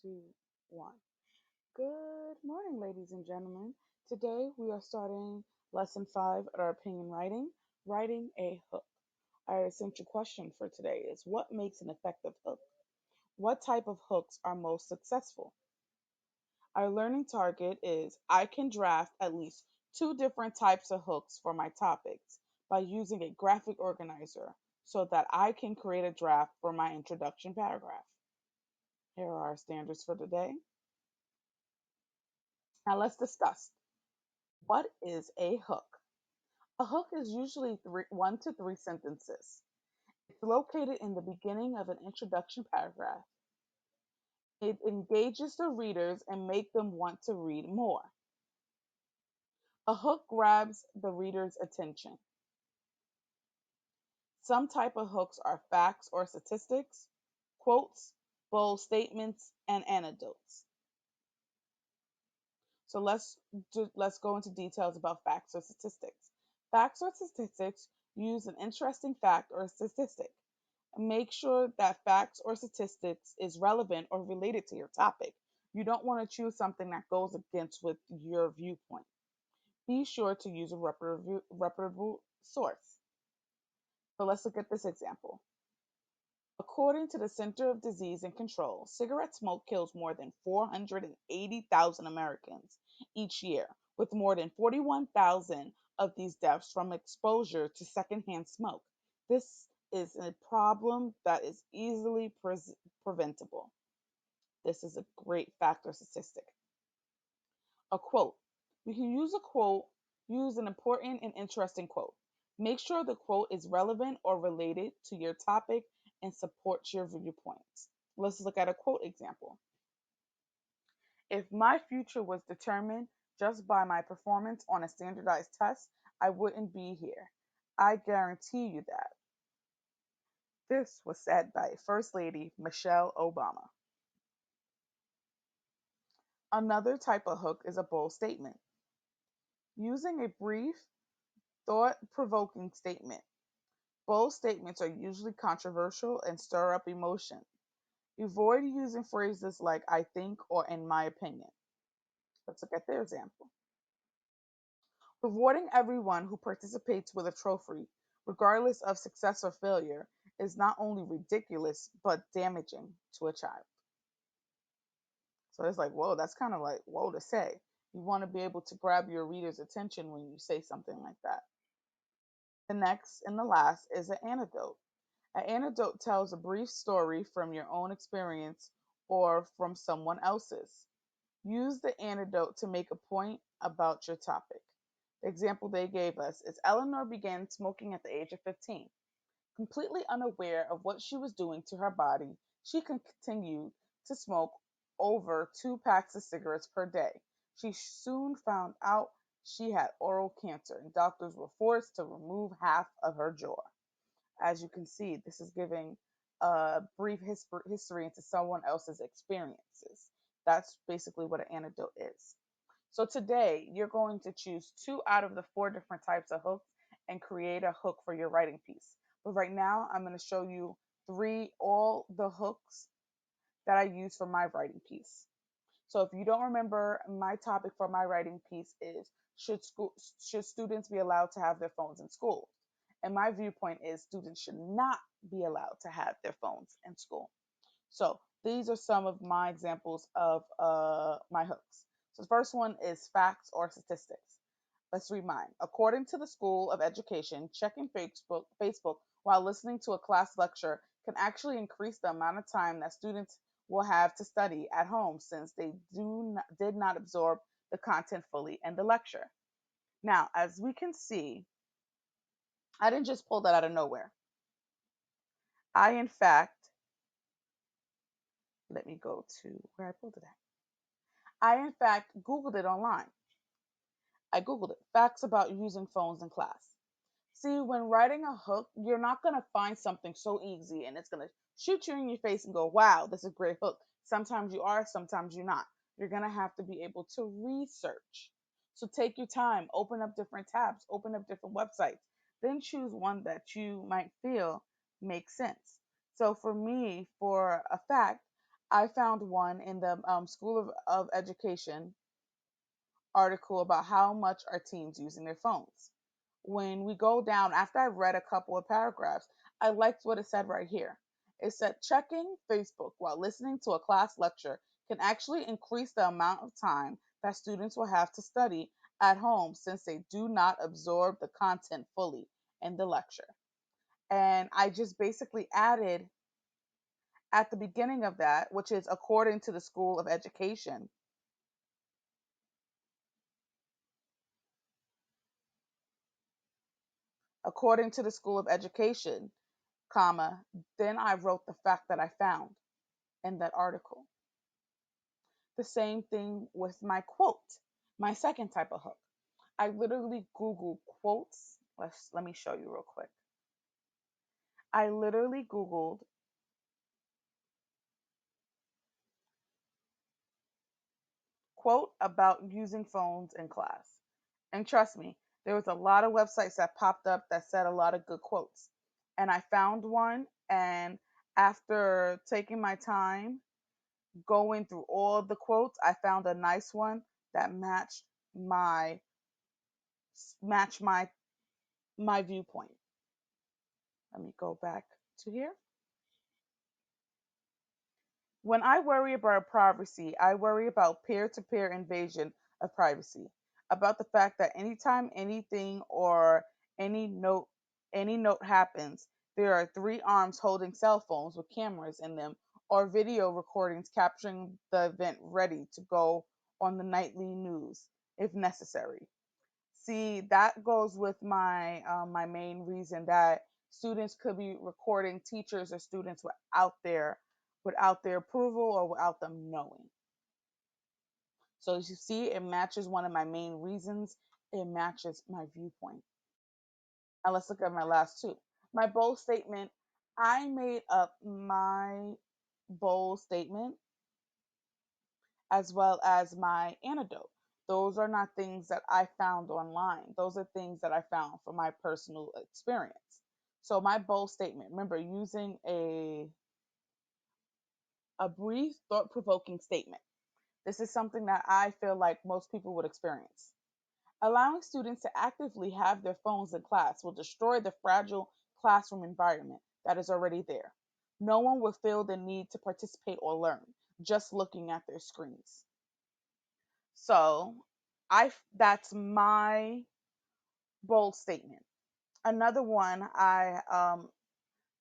two, one. Good morning, ladies and gentlemen. Today we are starting lesson five at our opinion writing a hook. Our essential question for today is what makes an effective hook? What type of hooks are most successful? Our learning target is I can draft at least two different types of hooks for my topics by using a graphic organizer so that I can create a draft for my introduction paragraph. Here are our standards for today. Now let's discuss what is a hook. A hook is usually one to three sentences. It's located in the beginning of an introduction paragraph. It engages the readers and make them want to read more. A hook grabs the reader's attention. Some type of hooks are facts or statistics, quotes, bold statements, and anecdotes. So let's go into details about facts or statistics. Facts or statistics use an interesting fact or statistic. Make sure that facts or statistics is relevant or related to your topic. You don't want to choose something that goes against with your viewpoint. Be sure to use a reputable source. So let's look at this example. According to the Center of Disease and Control, cigarette smoke kills more than 480,000 Americans each year, with more than 41,000 of these deaths from exposure to secondhand smoke. This is a problem that is easily preventable. This is a great fact or statistic. A quote. You can use a quote, use an important and interesting quote. Make sure the quote is relevant or related to your topic and supports your viewpoints. Let's look at a quote example. If my future was determined just by my performance on a standardized test, I wouldn't be here. I guarantee you that. This was said by First Lady Michelle Obama. Another type of hook is a bold statement. Using a brief, thought provoking statement. Bold statements are usually controversial and stir up emotion. Avoid using phrases like I think or in my opinion. Let's look at their example. Rewarding everyone who participates with a trophy, regardless of success or failure, is not only ridiculous but damaging to a child. So it's like, whoa, that's kind of like, whoa to say. You want to be able to grab your reader's attention when you say something like that. The next and the last is an anecdote. An anecdote tells a brief story from your own experience or from someone else's. Use the anecdote to make a point about your topic. The example they gave us is Eleanor began smoking at the age of 15. Completely unaware of what she was doing to her body, she continued to smoke over 2 packs of cigarettes per day. She soon found out she had oral cancer, and doctors were forced to remove half of her jaw. As you can see, this is giving a brief history into someone else's experiences. That's basically what an anecdote is. So today, you're going to choose two out of the four different types of hooks and create a hook for your writing piece. But right now, I'm going to show you all the hooks that I use for my writing piece. So if you don't remember, my topic for my writing piece is should students be allowed to have their phones in school? And my viewpoint is students should not be allowed to have their phones in school. So these are some of my examples of my hooks. So the first one is facts or statistics. Let's read mine. According to the School of Education, checking Facebook while listening to a class lecture can actually increase the amount of time that students will have to study at home since they did not absorb the content fully in the lecture. Now, as we can see, I didn't just pull that out of nowhere. I, in fact, let me go to where I pulled it at. I, in fact, Googled it online. I Googled it. Facts about using phones in class. See, when writing a hook, you're not going to find something so easy and it's going to shoot you in your face and go, wow, this is a great hook. Sometimes you are, sometimes you're not. You're going to have to be able to research. So take your time, open up different tabs, open up different websites, then choose one that you might feel makes sense. So for me, for a fact, I found one in the School of Education article about how much are teens using their phones. When we go down, after I read a couple of paragraphs, I liked what it said right here. It said checking Facebook while listening to a class lecture can actually increase the amount of time that students will have to study at home since they do not absorb the content fully in the lecture. And I just basically added at the beginning of that, which is according to the School of Education, according to the School of Education, comma, then I wrote the fact that I found in that article. The same thing with my quote, my second type of hook. I literally Googled quotes. Let me show you real quick. I literally Googled quote about using phones in class. And trust me, there was a lot of websites that popped up that said a lot of good quotes. And I found one, and after taking my time going through all the quotes, I found a nice one that my matched my viewpoint. Let me go back to here. When I worry about privacy, I worry about peer to peer invasion of privacy. About the fact that anytime anything or any note any note happens, there are three arms holding cell phones with cameras in them or video recordings capturing the event ready to go on the nightly news if necessary. See, that goes with my main reason that students could be recording teachers or students without their approval or without them knowing. So as you see, it matches one of my main reasons. It matches my viewpoint. Now let's look at my last two. My bold statement. I made up my bold statement as well as my antidote. Those are not things that I found online. Those are things that I found from my personal experience. So my bold statement, remember using a brief thought-provoking statement. This is something that I feel like most people would experience. Allowing students to actively have their phones in class will destroy the fragile classroom environment that is already there. No one will feel the need to participate or learn just looking at their screens. So, that's my bold statement. Another one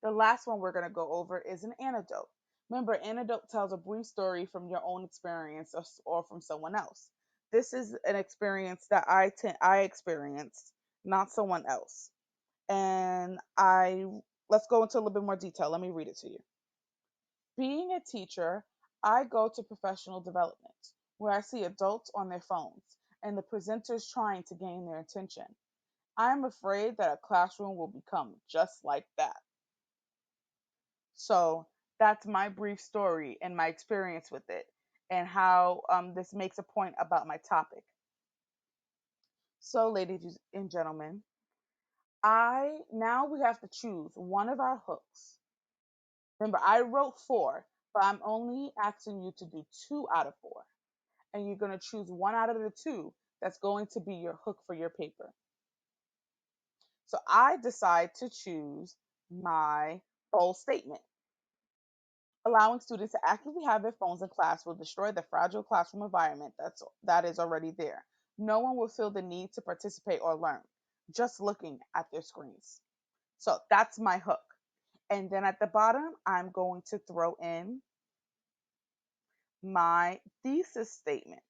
the last one we're going to go over is an anecdote. Remember, anecdote tells a brief story from your own experience or from someone else. This is an experience that I experienced, not someone else. And I let's go into a little bit more detail. Let me read it to you. Being a teacher, I go to professional development where I see adults on their phones and the presenters trying to gain their attention. I am afraid that a classroom will become just like that. So that's my brief story and my experience with it, and how this makes a point about my topic. So, ladies and gentlemen, I now we have to choose one of our hooks. Remember, I wrote four, but I'm only asking you to do two out of four, and you're going to choose one out of the two that's going to be your hook for your paper. So I decide to choose my bold statement. Allowing students to actively have their phones in class will destroy the fragile classroom environment that is already there. No one will feel the need to participate or learn just looking at their screens. So that's my hook. And then at the bottom, I'm going to throw in my thesis statement.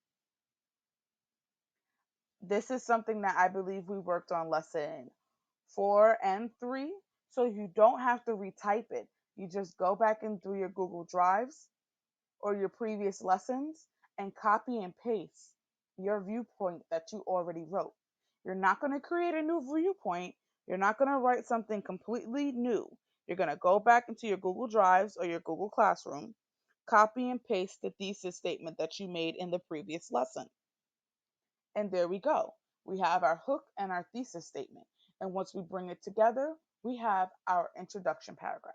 This is something that I believe we worked on lesson 4 and 3. So you don't have to retype it. You just go back in through your Google Drives or your previous lessons and copy and paste your viewpoint that you already wrote. You're not going to create a new viewpoint. You're not going to write something completely new. You're going to go back into your Google Drives or your Google Classroom, copy and paste the thesis statement that you made in the previous lesson. And there we go. We have our hook and our thesis statement. And once we bring it together, we have our introduction paragraph.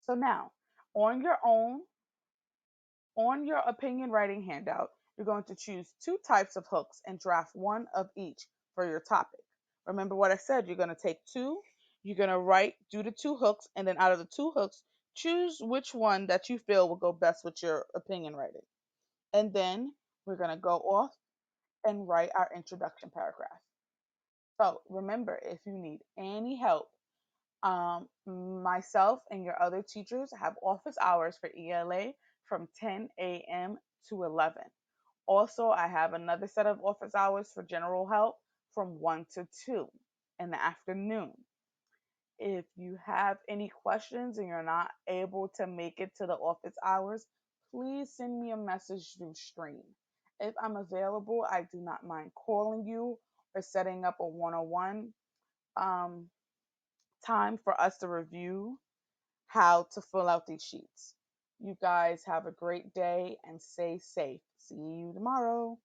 So now, On your own, on your opinion writing handout, you're going to choose two types of hooks and draft one of each for your topic. Remember what I said, you're going to take two, you're going to write, do the two hooks, and then out of the two hooks, choose which one that you feel will go best with your opinion writing. And then we're going to go off and write our introduction paragraph. So remember, if you need any help, myself and your other teachers have office hours for ELA from 10 a.m. to 11. Also, I have another set of office hours for general help from 1 to 2 in the afternoon. If you have any questions and you're not able to make it to the office hours, please send me a message through Stream. If I'm available, I do not mind calling you or setting up a one on one time for us to review how to fill out these sheets. You guys have a great day and stay safe. See you tomorrow.